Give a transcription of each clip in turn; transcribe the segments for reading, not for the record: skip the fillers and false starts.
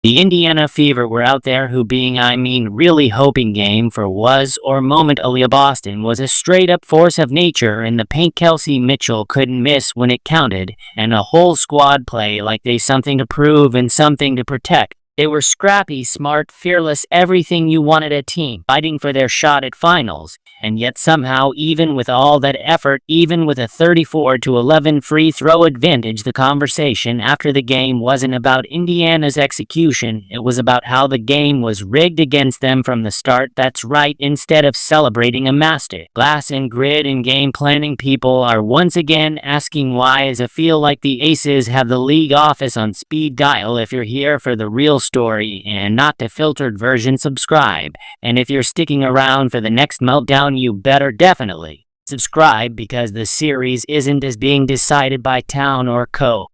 The Indiana Fever were out there who really hoping game for was or moment. Aaliyah Boston was a straight-up force of nature in the paint. Kelsey Mitchell couldn't miss when it counted, and a whole squad play like they something to prove and something to protect. They were scrappy, smart, fearless, everything you wanted a team, fighting for their shot at finals. And yet somehow, even with all that effort, even with a 34-11 free throw advantage, the conversation after the game wasn't about Indiana's execution. It was about how the game was rigged against them from the start. That's right, instead of celebrating a master class in grit and game planning, people are once again asking why. As I feel like the Aces have the league office on speed dial. If you're here for the real story and not the filtered version, subscribe. And if you're sticking around for the next meltdown, you better definitely subscribe, because the series isn't as being decided by town or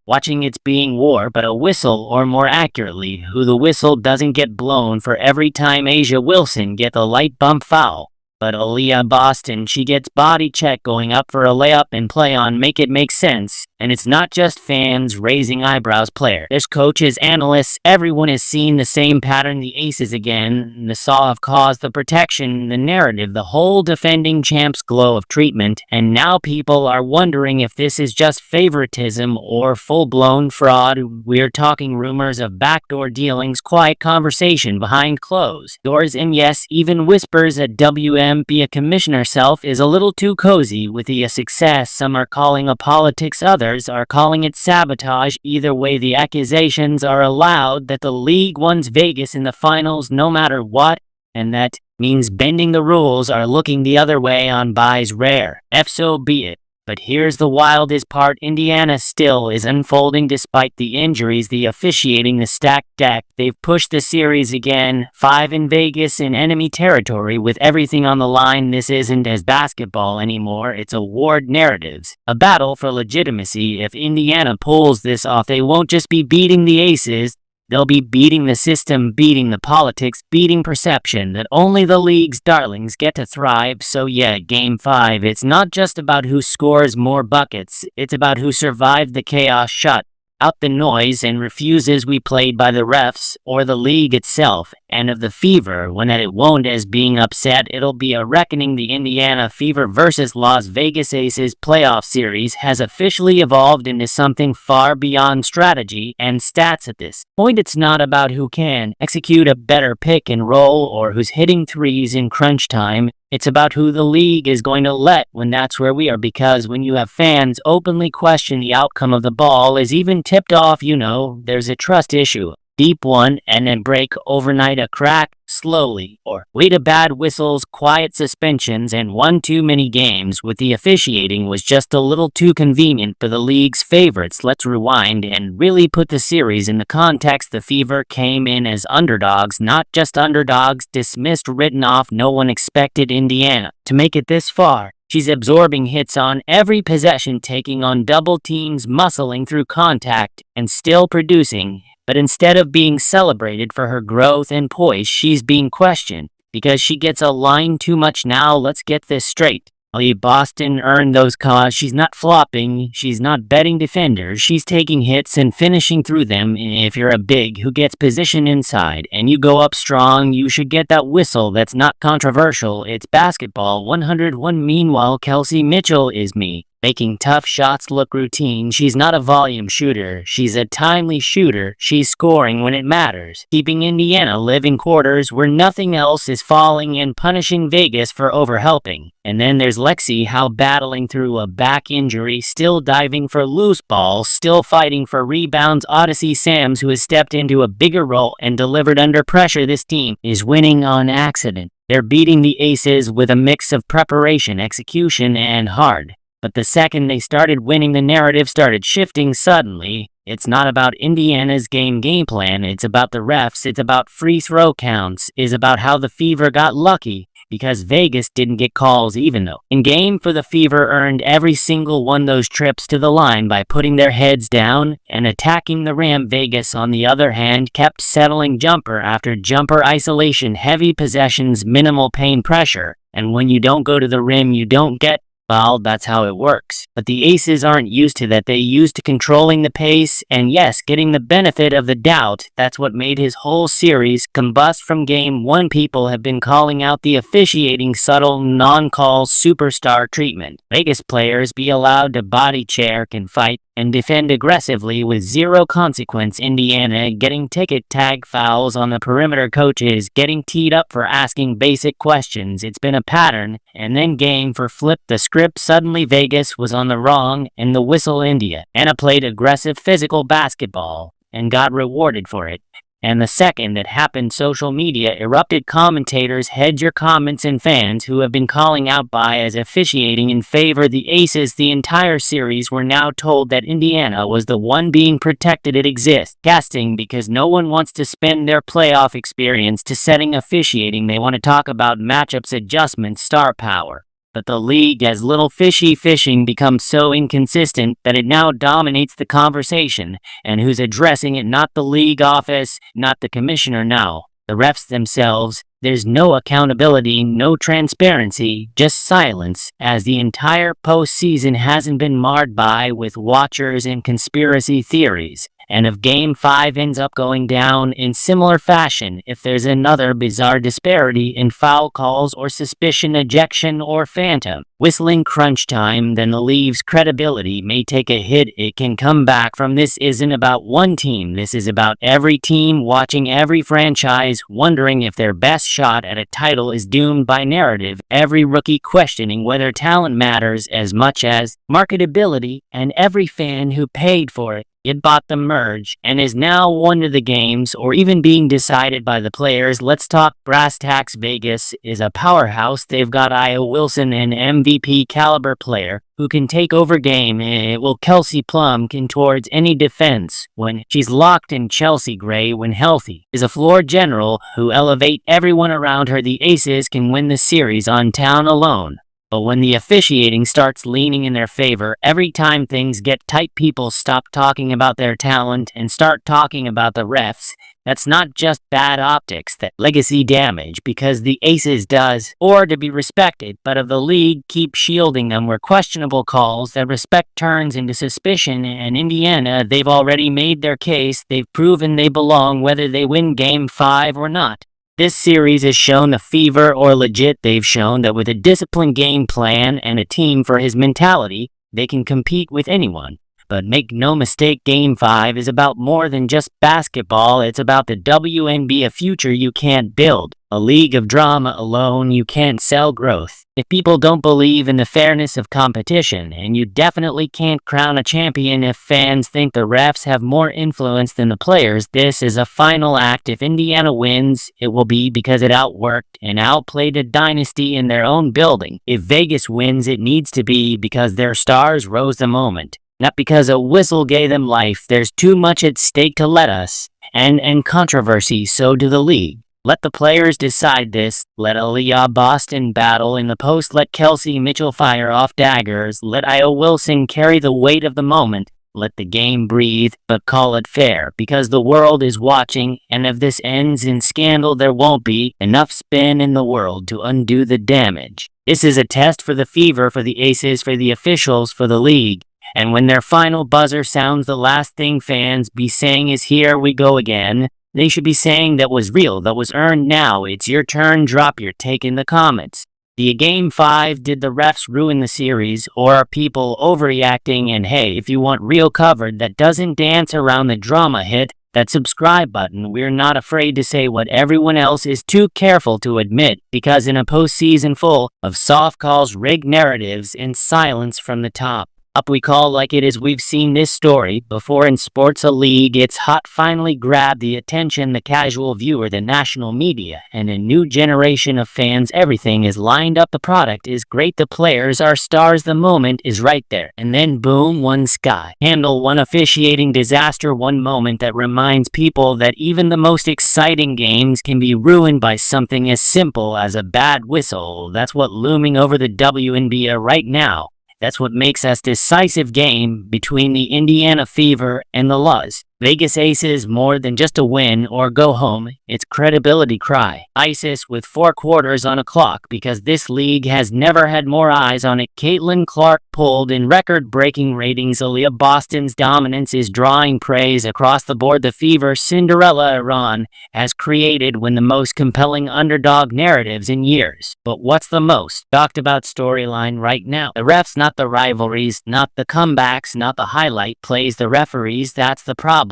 watching it's being war, but a whistle, or more accurately, who the whistle doesn't get blown for every time A'ja Wilson gets a light bump foul. But Aaliyah Boston, she gets body check going up for a layup and play on make it make sense. And it's not just fans raising eyebrows, players, coaches, analysts, everyone has seen the same pattern. The Aces again, the saw of cause, the protection, the narrative, the whole defending champs glow of treatment. And now people are wondering if this is just favoritism or full-blown fraud. We're talking rumors of backdoor dealings, quiet conversation behind closed doors, and yes, even whispers at WNBA commissioner herself is a little too cozy with the success. Some are calling a politics, others are calling it sabotage. Either way, the accusations are allowed that the league wants Vegas in the finals no matter what, and that means bending the rules are looking the other way on buys rare. So be it. But here's the wildest part. Indiana still is unfolding despite the injuries, the officiating, the stacked deck. They've pushed the series again, 5 in Vegas in enemy territory with everything on the line. This isn't as basketball anymore, it's a warred narratives, a battle for legitimacy. If Indiana pulls this off, they won't just be beating the Aces, they'll be beating the system, beating the politics, beating perception that only the league's darlings get to thrive. So yeah, Game 5, it's not just about who scores more buckets, it's about who survived the chaos, shut out the noise, and refuses we played by the refs or the league itself. And of the Fever, when it won't as being upset, it'll be a reckoning. The Indiana Fever versus Las Vegas Aces playoff series has officially evolved into something far beyond strategy and stats. At this point, it's not about who can execute a better pick and roll or who's hitting threes in crunch time. It's about who the league is going to let when that's where we are, because when you have fans openly question the outcome of the ball is even tipped off, there's a trust issue. Deep one, and then break overnight, a crack, slowly, or wait, a bad whistles, quiet suspensions, and one too many games with the officiating was just a little too convenient for the league's favorites. Let's rewind and really put the series in the context. The Fever came in as underdogs, not just underdogs, dismissed, written off. No one expected Indiana to make it this far. She's absorbing hits on every possession, taking on double teams, muscling through contact, and still producing. But instead of being celebrated for her growth and poise, she's being questioned because she gets a line too much. Now let's get this straight. Boston earned those calls. She's not flopping, she's not betting defenders, she's taking hits and finishing through them. If you're a big who gets position inside and you go up strong, you should get that whistle. That's not controversial, it's basketball 101. Meanwhile, Kelsey Mitchell is making tough shots look routine. She's not a volume shooter, she's a timely shooter. She's scoring when it matters, keeping Indiana living quarters where nothing else is falling, and punishing Vegas for overhelping. And then there's Lexi Howe, battling through a back injury, still diving for loose balls, still fighting for rebounds. Odyssey Sams, who has stepped into a bigger role and delivered under pressure. This team is winning on accident. They're beating the Aces with a mix of preparation, execution, and hard. But the second they started winning, the narrative started shifting suddenly. It's not about Indiana's game plan, it's about the refs, it's about free throw counts, it's about how the Fever got lucky, because Vegas didn't get calls, even though in game for the Fever earned every single one those trips to the line by putting their heads down and attacking the rim. Vegas, on the other hand, kept settling jumper after jumper, isolation, heavy possessions, minimal paint pressure, and when you don't go to the rim, you don't get Well, that's how it works. But the Aces aren't used to that. They used to controlling the pace and, yes, getting the benefit of the doubt. That's what made his whole series combust from game one. People have been calling out the officiating subtle non-call superstar treatment. Vegas players be allowed to body check and fight and defend aggressively with zero consequence. Indiana getting ticket tag fouls on the perimeter, coaches getting teed up for asking basic questions. It's been a pattern, and then game for flip the script. Suddenly Vegas was on the wrong and the whistle. Indiana played aggressive physical basketball and got rewarded for it. And the second that happened, social media erupted. Commentators, hedge your comments, and fans who have been calling out bias officiating in favor of the Aces the entire series were now told that Indiana was the one being protected. It exists casting because no one wants to spend their playoff experience to setting officiating. They want to talk about matchups, adjustments, star power. But the league has little fishy fishing become so inconsistent that it now dominates the conversation. And who's addressing it? Not the league office, not the commissioner now. The refs themselves. There's no accountability, no transparency, just silence, as the entire postseason hasn't been marred by with watchers and conspiracy theories. And if Game 5 ends up going down in similar fashion, if there's another bizarre disparity in foul calls or suspicion, ejection, or phantom whistling crunch time, then the league's credibility may take a hit. It can come back from. This isn't about one team. This is about every team watching, every franchise wondering if their best shot at a title is doomed by narrative, every rookie questioning whether talent matters as much as marketability, and every fan who paid for it. It bought the merge and is now one of the games or even being decided by the players. Let's talk brass tacks. Vegas is a powerhouse. They've got Io Wilson, an MVP caliber player who can take over game. Will Kelsey Plum can towards any defense when she's locked in. Chelsea Gray, when healthy, is a floor general who elevate everyone around her. The Aces can win the series on town alone. But when the officiating starts leaning in their favor, every time things get tight, people stop talking about their talent and start talking about the refs. That's not just bad optics, that legacy damage, because the Aces does, or to be respected, but of the league keep shielding them where questionable calls. That respect turns into suspicion, and Indiana, they've already made their case. They've proven they belong whether they win Game 5 or not. This series has shown the fever or legit. They've shown that with a disciplined game plan and a team for his mentality, they can compete with anyone. But make no mistake, Game 5 is about more than just basketball. It's about the WNBA future you can't build. A league of drama alone, you can't sell growth. If people don't believe in the fairness of competition, and you definitely can't crown a champion if fans think the refs have more influence than the players. This is a final act. If Indiana wins, it will be because it outworked and outplayed a dynasty in their own building. If Vegas wins, it needs to be because their stars rose the moment. Not because a whistle gave them life. There's too much at stake to let us. And controversy, so do the league. Let the players decide this. Let Aaliyah Boston battle in the post. Let Kelsey Mitchell fire off daggers. Let Io Wilson carry the weight of the moment. Let the game breathe, but call it fair, because the world is watching, and if this ends in scandal, there won't be enough spin in the world to undo the damage. This is a test for the fever, for the Aces, for the officials, for the league. And when their final buzzer sounds, the last thing fans be saying is, "Here we go again." They should be saying, "That was real, that was earned. Now it's your turn." Drop your take in the comments. The Game 5, did the refs ruin the series, or are people overreacting? And hey, if you want real coverage that doesn't dance around the drama, hit that subscribe button. We're not afraid to say what everyone else is too careful to admit, because in a postseason full of soft calls, rigged narratives, and silence from the top up, we call like it is. We've seen this story before in sports. A league it's hot finally grabbed the attention, the casual viewer, the national media, and a new generation of fans. Everything is lined up, the product is great, the players are stars, the moment is right there, and then boom, one sky handle, one officiating disaster, one moment that reminds people that even the most exciting games can be ruined by something as simple as a bad whistle. That's what looming over the WNBA right now. That's what makes us decisive game between the Indiana Fever and the Luz. Vegas Aces more than just a win or go home, it's credibility cry. ISIS with 4 quarters on a clock because this league has never had more eyes on it. Caitlin Clark pulled in record-breaking ratings. Aaliyah Boston's dominance is drawing praise across the board. The fever Cinderella Iran has created one of the most compelling underdog narratives in years. But what's the most talked about storyline right now? The refs, not the rivalries, not the comebacks, not the highlight plays, the referees. That's the problem.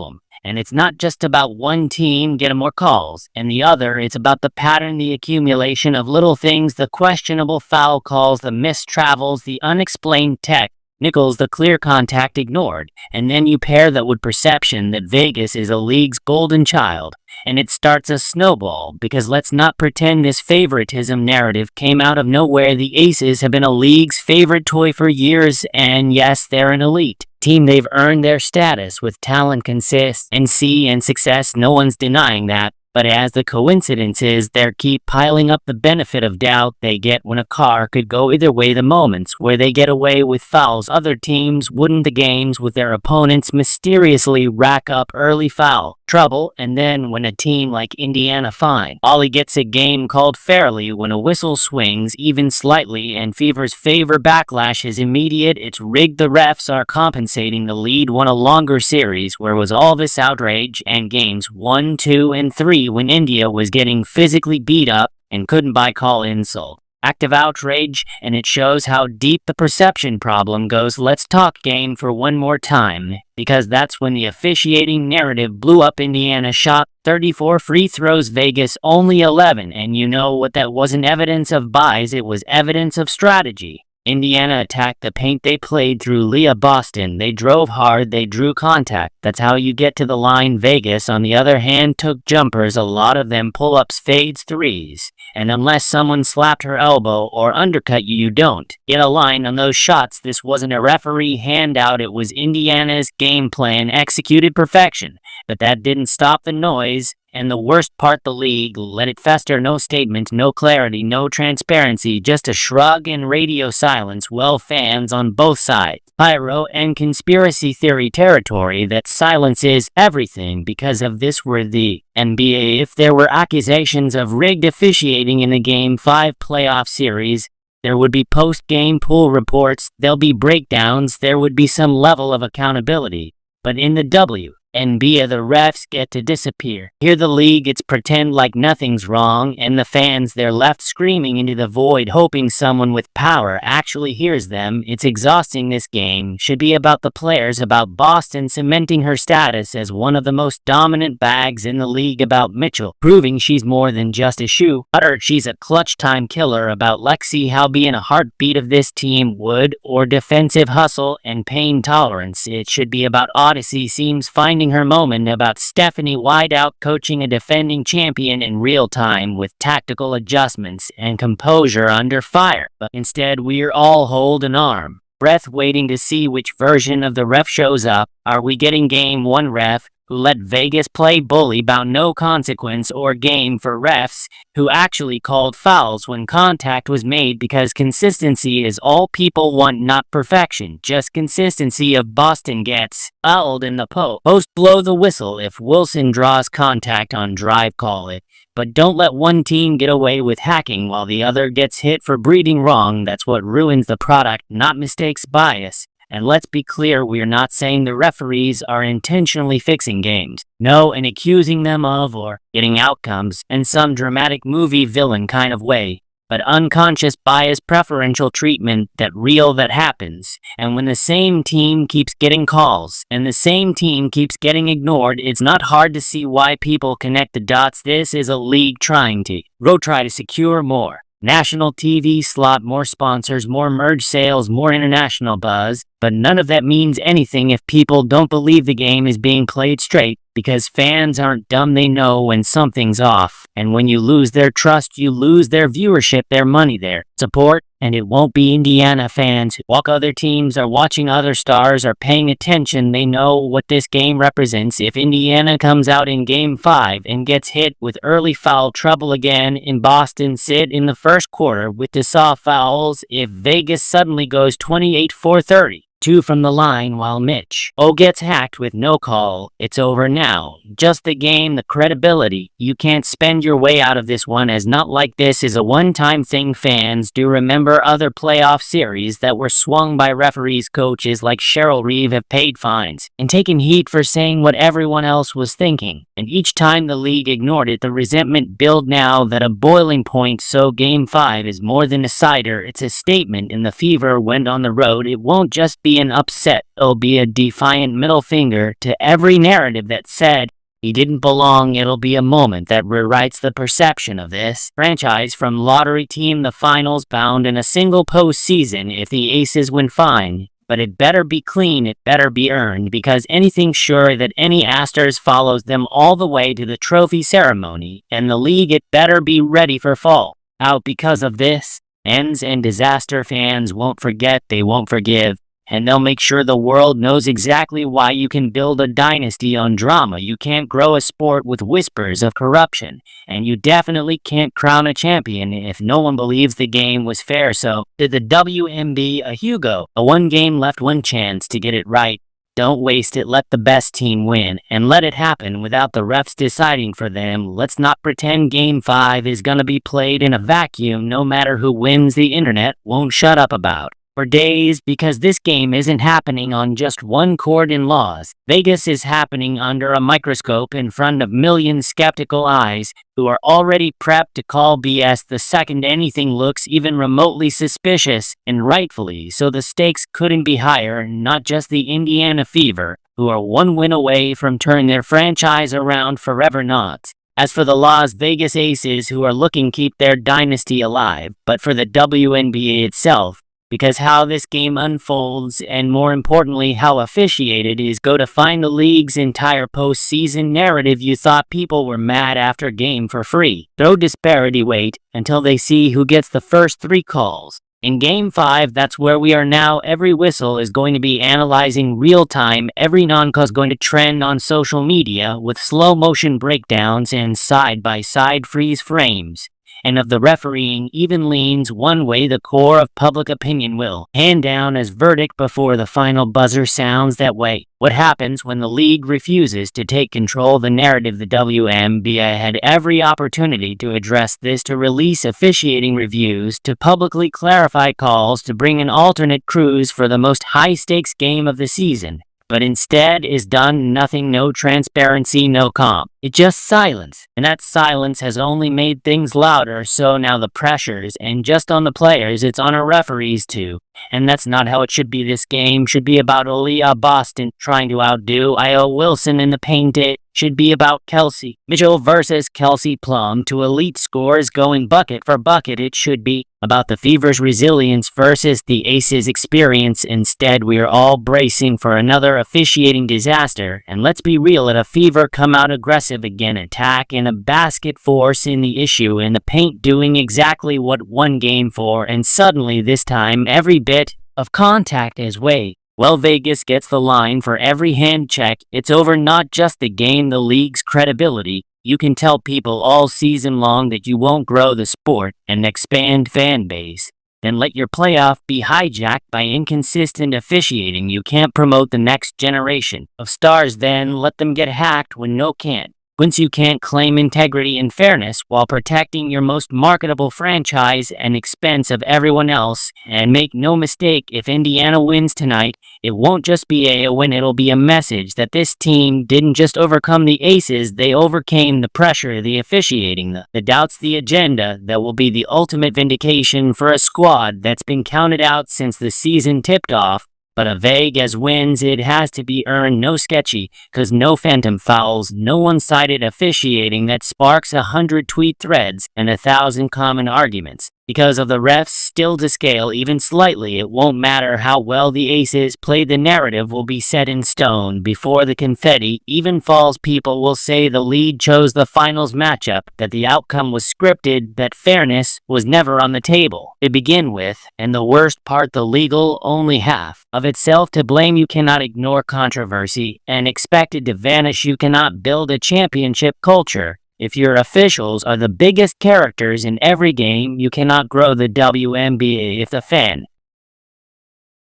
And it's not just about one team getting more calls and the other, it's about the pattern, the accumulation of little things, the questionable foul calls, the missed travels, the unexplained technicals, the clear contact ignored. And then you pair that with perception that Vegas is a league's golden child, and it starts a snowball, because let's not pretend this favoritism narrative came out of nowhere. The Aces have been a league's favorite toy for years, and yes, they're an elite team. They've earned their status with talent, consistency, and success. No one's denying that. But as the coincidences there keep piling up, the benefit of doubt they get when a car could go either way, the moments where they get away with fouls other teams wouldn't, the games with their opponents mysteriously rack up early foul trouble, and then when a team like Indiana finally gets a game called fairly, when a whistle swings even slightly and Fever's favor, backlash is immediate. It's rigged. The refs are compensating. The lead won a longer series. Where was all this outrage? And games 1, 2, and 3 when India was getting physically beat up and couldn't buy call insult. Active outrage, and it shows how deep the perception problem goes. Let's talk game for one more time, because that's when the officiating narrative blew up. Indiana shot 34 free throws, Vegas only 11, and you know what that wasn't evidence of bias, it was evidence of strategy. Indiana attacked the paint, they played through Leah Boston, they drove hard, they drew contact. That's how you get to the line. Vegas, on the other hand, took jumpers, a lot of them pull-ups, fades, threes. And unless someone slapped her elbow or undercut you, you don't get a line on those shots. This wasn't a referee handout, it was Indiana's game plan executed perfection. But that didn't stop the noise. And the worst part, the league let it fester. No statement, no clarity, no transparency, just a shrug and radio silence. Well, fans on both sides, pyro and conspiracy theory territory, that silence is everything. Because of this were the NBA. If there were accusations of rigged officiating in the Game 5 playoff series, there would be post-game pool reports, there'll be breakdowns, there would be some level of accountability. But in the WNBA, the refs get to disappear. Here the league gets pretend like nothing's wrong, and the fans, they're left screaming into the void, hoping someone with power actually hears them. It's exhausting. This game should be about the players, about Boston cementing her status as one of the most dominant bags in the league, about Mitchell proving she's more than just a shoe putter, she's a clutch time killer, about Lexi Howe being a heartbeat of this team, wood or defensive hustle and pain tolerance. It should be about Odyssey seems finding her moment, about Stephanie Wideout coaching a defending champion in real time with tactical adjustments and composure under fire. But instead, we're all holding arm breath, waiting to see which version of the ref shows up. Are we getting Game 1 ref who let Vegas play bully about no consequence, or game for refs who actually called fouls when contact was made? Because consistency is all people want, not perfection, just consistency. Of Boston gets fouled in the post, blow the whistle. If Wilson draws contact on drive, call it. But don't let one team get away with hacking while the other gets hit for breeding wrong. That's what ruins the product, not mistakes, bias. And let's be clear, we're not saying the referees are intentionally fixing games. No, and accusing them of or getting outcomes in some dramatic movie villain kind of way. But unconscious bias, preferential treatment, that happens. And when the same team keeps getting calls and the same team keeps getting ignored, it's not hard to see why people connect the dots. This is a league trying to try to secure more national TV slot, more sponsors, more merge sales, more international buzz. But none of that means anything if people don't believe the game is being played straight, because fans aren't dumb, they know when something's off. And when you lose their trust, you lose their viewership, their money, their support. And it won't be Indiana fans who walk. Other teams are watching, other stars are paying attention, they know what this game represents. If Indiana comes out in Game 5 and gets hit with early foul trouble again in Boston, sit in the first quarter with the soft fouls. If Vegas suddenly goes 28-4-30, 2 from the line while Mitch gets hacked with no call. It's over now. Just the game, the credibility. You can't spend your way out of this one, as not like this is a one-time thing. Fans do remember other playoff series that were swung by referees. Coaches like Cheryl Reeve have paid fines and taken heat for saying what everyone else was thinking. And each time the league ignored it, the resentment built now at a boiling point. So Game 5 is more than a cider, it's a statement. And the Fever went on the road. It won't just be an upset, it'll be a defiant middle finger to every narrative that said he didn't belong. It'll be a moment that rewrites the perception of this franchise. From lottery team the finals bound in a single postseason. If the Aces win, fine, but it better be clean, it better be earned, because anything sure that any Asters follows them all the way to the trophy ceremony. And the league, it better be ready for fall out because of this. Ends and disaster. Fans won't forget, they won't forgive, and they'll make sure the world knows exactly why you can build a dynasty on drama. You can't grow a sport with whispers of corruption, and you definitely can't crown a champion if no one believes the game was fair. So, to the WNBA a Hugo, a one game left, one chance to get it right. Don't waste it, let the best team win, and let it happen without the refs deciding for them. Let's not pretend Game 5 is gonna be played in a vacuum. No matter who wins, the internet won't shut up about for days, because this game isn't happening on just one court in Las Vegas. Is happening under a microscope in front of millions skeptical eyes who are already prepped to call BS the second anything looks even remotely suspicious, and rightfully so. The stakes couldn't be higher. Not just the Indiana Fever, who are one win away from turning their franchise around forever, not as for the Las Vegas Aces, who are looking to keep their dynasty alive, but for the WNBA itself, because how this game unfolds, and more importantly how officiated is, go to find the league's entire postseason narrative. You thought people were mad after game for free. Throw disparity, wait until they see who gets the first 3 calls. In Game 5, that's where we are now. Every whistle is going to be analyzing real time. Every non-call is going to trend on social media with slow motion breakdowns and side-by-side freeze frames. And if the refereeing even leans one way, the core of public opinion will hand down his verdict before the final buzzer sounds that way. What happens when the league refuses to take control of the narrative? The WNBA had every opportunity to address this, to release officiating reviews, to publicly clarify calls, to bring in alternate crews for the most high-stakes game of the season. But instead is done nothing. No transparency, no comp. It's just silence. And that silence has only made things louder. So now the pressure's and just on the players, it's on our referees too. And that's not how it should be. This game should be about Aaliyah Boston trying to outdo Io Wilson in the paint. It should be about Kelsey Mitchell versus Kelsey Plum to elite scores going bucket for bucket. It should be about the Fever's resilience versus the Aces' experience. Instead, we are all bracing for another officiating disaster. And let's be real, at a Fever come out aggressive again, attack in a basket, force in the issue in the paint, doing exactly what one game for, and suddenly this time every bit of contact is way. Well, Vegas gets the line for every hand check. It's over. Not just the game, the league's credibility. You can tell people all season long that you won't grow the sport and expand fan base. Then let your playoff be hijacked by inconsistent officiating. You can't promote the next generation of stars, then let them get hacked when no can't. Once you can't claim integrity and fairness while protecting your most marketable franchise at the expense of everyone else. And make no mistake, if Indiana wins tonight, it won't just be a win, it'll be a message that this team didn't just overcome the Aces, they overcame the pressure, the officiating, the doubts, the agenda. That will be the ultimate vindication for a squad that's been counted out since the season tipped off. But a Vegas wins, it has to be earned. No sketchy, cause no phantom fouls, no one-sided officiating that sparks 100 tweet threads and 1,000 common arguments. Because of the refs still to scale even slightly, it won't matter how well the Aces play. The narrative will be set in stone before the confetti even falls. People will say the lead chose the finals matchup, that the outcome was scripted, that fairness was never on the table to begin with. And the worst part, the legal only half of itself to blame. You cannot ignore controversy and expect it to vanish. You cannot build a championship culture if your officials are the biggest characters in every game. You cannot grow the WNBA if the fan